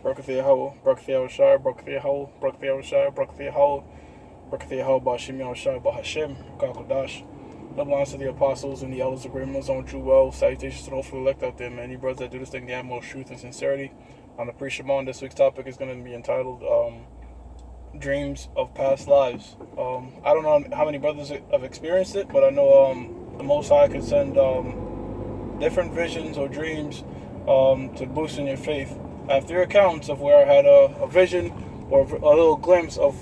Brakathia Howell, Brakathia Shai, Brakathia Howell, Brakathia Shai, Brakathia Howell, Brakathia Howell, Bashim Shai, Bahashem, Kakodash. Love lines to the apostles and the elders of great on true well. Salutations to the hopeful elect out there, man. You brothers that do this thing, the utmost truth and sincerity. On the pre-Shimon, this week's topic is going to be entitled Dreams of Past Lives. I don't know how many brothers have experienced it, but I know the Most High can send different visions or dreams to boost in your faith. I have 3 accounts of where I had a vision or a little glimpse of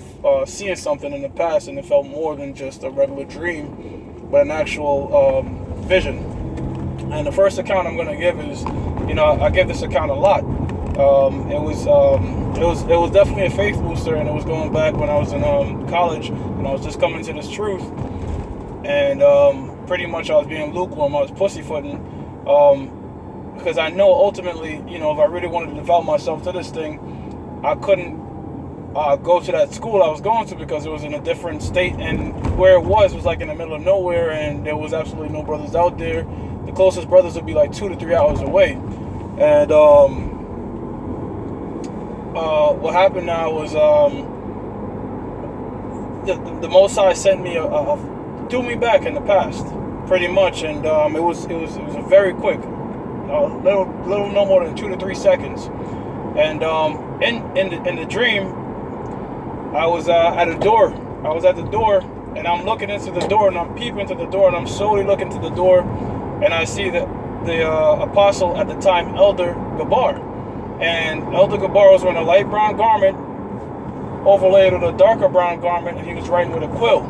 seeing something in the past, and it felt more than just a regular dream, but an actual vision. And the first account I'm going to give is, I give this account a lot. It was definitely a faith booster, and it was going back when I was in college, and I was just coming to this truth, and pretty much I was being lukewarm. I was pussyfooting, because I know ultimately, if I really wanted to devote myself to this thing, I couldn't go to that school I was going to because it was in a different state, and where it was like in the middle of nowhere, and there was absolutely no brothers out there. The closest brothers would be like 2 to 3 hours away. And what happened now was the Most High sent me threw me back in the past, pretty much, and it was a very quick, little no more than 2 to 3 seconds, and in the dream, I was at a door. I was at the door, and I'm looking into the door, and I'm peeping into the door, and I'm slowly looking to the door, and I see the apostle at the time, Elder Gabar. And Elder Gabar was wearing a light brown garment overlaid with a darker brown garment, and he was writing with a quill.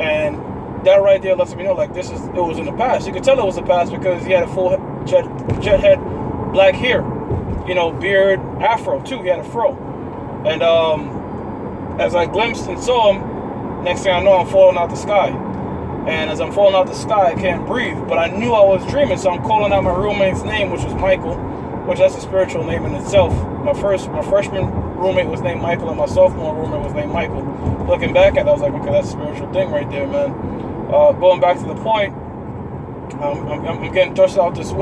And that right there lets me know, like, it was in the past. You could tell it was the past because he had a full jet head, black hair, beard, afro too. He had a fro. And as I glimpsed and saw him, next thing I know, I'm falling out the sky. And as I'm falling out the sky, I can't breathe. But I knew I was dreaming, so I'm calling out my roommate's name, which was Michael, which that's a spiritual name in itself. My freshman roommate was named Michael, and my sophomore roommate was named Michael. Looking back at it, I was like, okay, that's a spiritual thing right there, man. Going back to the point, I'm getting thrust out this.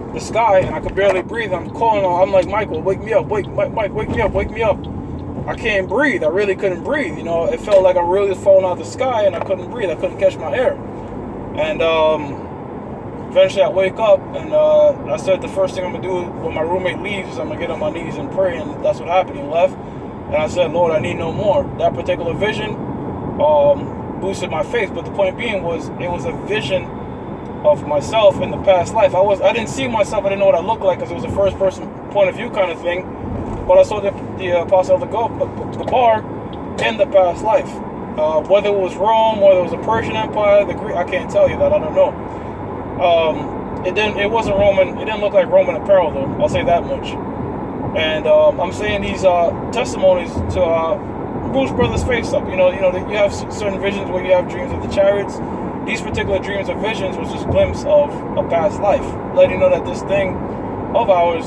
The sky, and I could barely breathe. I'm calling on. I'm like, Michael, wake me up, wake me up, wake me up. I can't breathe. I really couldn't breathe. It felt like I really was falling out of the sky, and I couldn't breathe. I couldn't catch my air. And eventually I wake up, and I said the first thing I'm gonna do when my roommate leaves is I'm gonna get on my knees and pray, and that's what happened. He left, and I said, Lord, I need no more. That particular vision boosted my faith, but the point being was it was a vision of myself in the past life. I didn't see myself. I didn't know what I looked like because it was a first person point of view kind of thing. But I saw the apostle of the Gabar in the past life. Whether it was Rome, whether it was the Persian Empire, the Greek, I can't tell you that. I don't know. It wasn't Roman. It didn't look like Roman apparel though. I'll say that much. And I'm saying these testimonies to boost brothers' face up. You have certain visions where you have dreams of the chariots. These particular dreams or visions was just a glimpse of a past life, letting you know that this thing of ours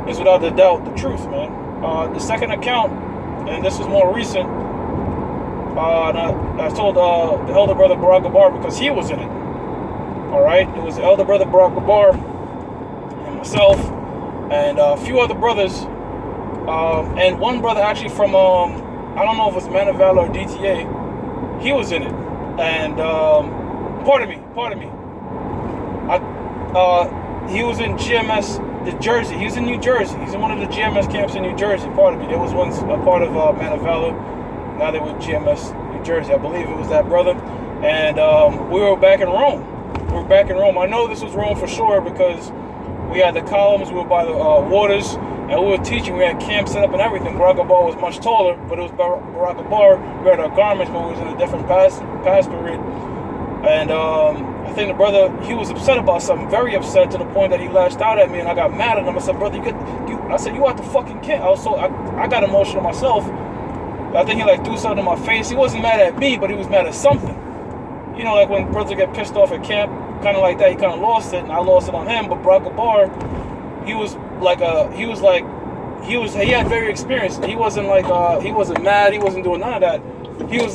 is without a doubt the truth, man. The second account, and this was more recent, I told the elder brother Barack Gabar because he was in it. All right, it was the elder brother Barack Gabar and myself and a few other brothers, and one brother actually from I don't know if it was Man of Valor or DTA. He was in it, and pardon me. He was in GMS, Jersey. He was in New Jersey. He's in one of the GMS camps in New Jersey. Pardon me. There was once a part of Man of Valor. Now they were GMS New Jersey. I believe it was that brother. And we were back in Rome. I know this was Rome for sure because we had the columns. We were by the waters, and we were teaching. We had camp set up and everything. Barack Gabar was much taller, but it was Barack Gabar. We had our garments, but we was in a different past period. And I think the brother, he was upset about something, very upset to the point that he lashed out at me, and I got mad at him. I said, brother, I said, you out the fucking camp. I got emotional myself. I think he threw something in my face. He wasn't mad at me, but he was mad at something. Like when brothers get pissed off at camp, kind of like that. He kind of lost it, and I lost it on him. But Barack Gabar, he had very experienced. He wasn't he wasn't mad. He wasn't doing none of that. He was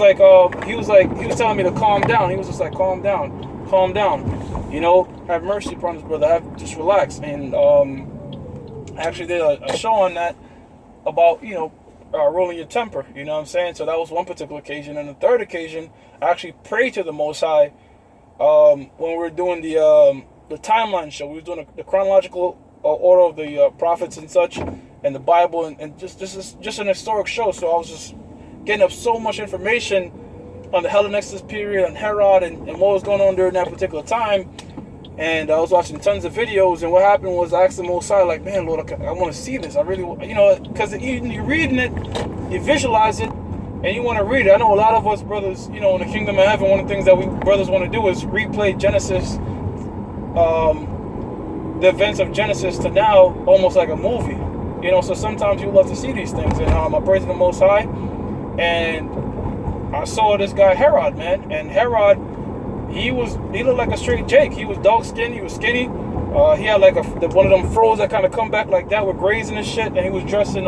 telling me to calm down. He was just like, calm down. Have mercy upon this brother. Just relax. And I actually did a show on that about, ruling your temper. You know what I'm saying? So that was one particular occasion. And the third occasion, I actually prayed to the Most High when we were doing the timeline show. We were doing the chronological order of the prophets and such, and the Bible, and just an historic show. So I was just getting up so much information on the Hellenexus period, on Herod, and what was going on during that particular time. And I was watching tons of videos, and what happened was I asked the Most High, like, man, Lord, I want to see this. I really, because you're reading it, you visualize it, and you want to read it. I know a lot of us brothers, in the kingdom of heaven, one of the things that we brothers want to do is replay Genesis, the events of Genesis to now, almost like a movie. So sometimes you love to see these things. And I prayed to the Most High, and I saw this guy Herod, man. And Herod, he looked like a straight Jake. He was dark skinned, he was skinny. He had like one of them froze that kind of come back like that with grays and shit. And he was dressed in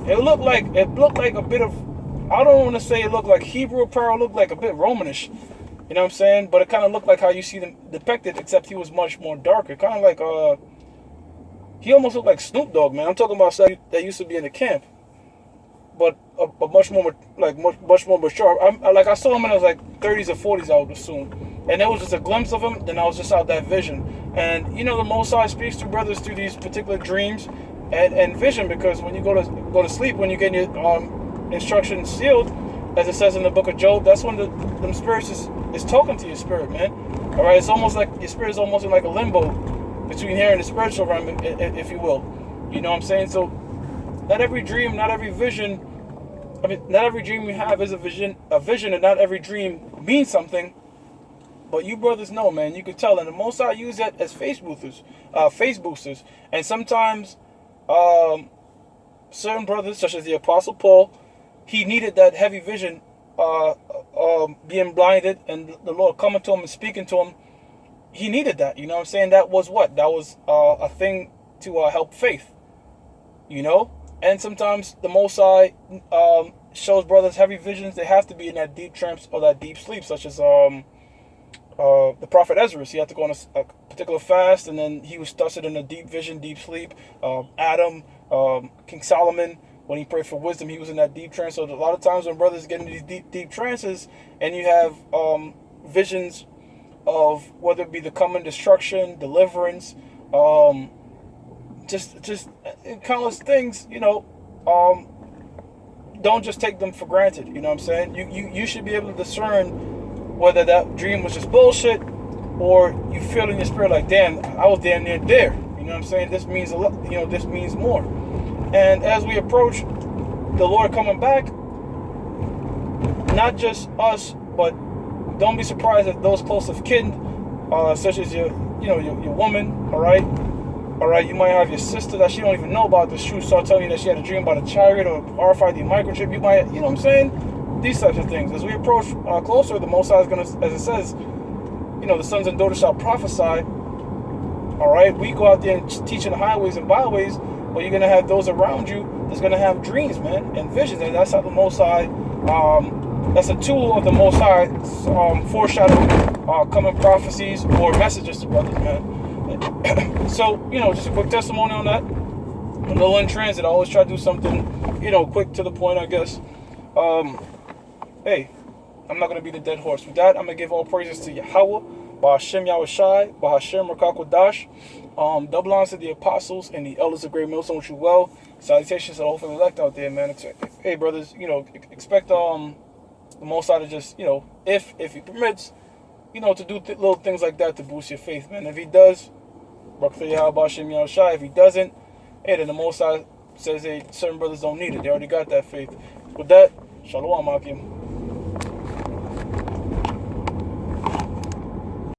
it looked like a bit of, I don't want to say it looked like Hebrew apparel, it looked like a bit Romanish. You know what I'm saying? But it kind of looked like how you see them depicted, except he was much more darker. Kind of like he almost looked like Snoop Dogg, man. I'm talking about stuff that used to be in the camp, but a much more mature. I saw him when I was like 30s or 40s, I would assume, and there was just a glimpse of him. Then I was just out that vision, and the Most High speaks to brothers through these particular dreams and vision, because when you go to sleep, when you get your instructions sealed, as it says in the book of Job, that's when them spirits is talking to your spirit, man. All right, it's almost like your spirit is almost in like a limbo between here and the spiritual realm, if you will. You know what I'm saying? So not every dream, not every vision. Not every dream you have is a vision, and not every dream means something. But you brothers know, man, you can tell. And the Most High use that as face boosters. And sometimes certain brothers, such as the Apostle Paul, he needed that heavy vision, being blinded, and the Lord coming to him and speaking to him. He needed that. You know what I'm saying? That was what? That was a thing to help faith. And sometimes the Most High shows brothers heavy visions. They have to be in that deep trance or that deep sleep, such as the prophet Ezra. He had to go on a particular fast, and then he was thusted in a deep vision, deep sleep. Adam, King Solomon, when he prayed for wisdom, he was in that deep trance. So a lot of times when brothers get into these deep trances, and you have visions of whether it be the coming destruction, deliverance, just countless things, don't just take them for granted. You know what I'm saying? You should be able to discern whether that dream was just bullshit, or you feel in your spirit like, damn, I was damn near there. You know what I'm saying? This means a lot. This means more. And as we approach the Lord coming back, not just us, but don't be surprised if those close of kin, such as your woman, all right, you might have your sister that she don't even know about this truth, start telling you that she had a dream about a chariot or RFID microchip. You might, what I'm saying? These types of things. As we approach closer, the Most High is going to, as it says, the sons and daughters shall prophesy. All right, we go out there and teach in the highways and byways, but you're going to have those around you that's going to have dreams, man, and visions. And that's how the Most High, that's a tool of the Most High, foreshadow coming prophecies or messages to brothers, man. So, just a quick testimony on that. A little in transit. I always try to do something, quick to the point, I guess. Hey, I'm not going to be the dead horse. With that, I'm going to give all praises to Yahweh, Ba'Hashem Yahushai, Ba'Hashem Rakakwadash. Double honors to the apostles and the elders of Great Millstone, which you well. Salutations to the hopeful elect out there, man. Hey, brothers, expect the Most High to just, if he permits, to do little things like that to boost your faith, man. If he does, if he doesn't, hey, then the Most High says, hey, certain brothers don't need it. They already got that faith. With that, Shalom, Akim.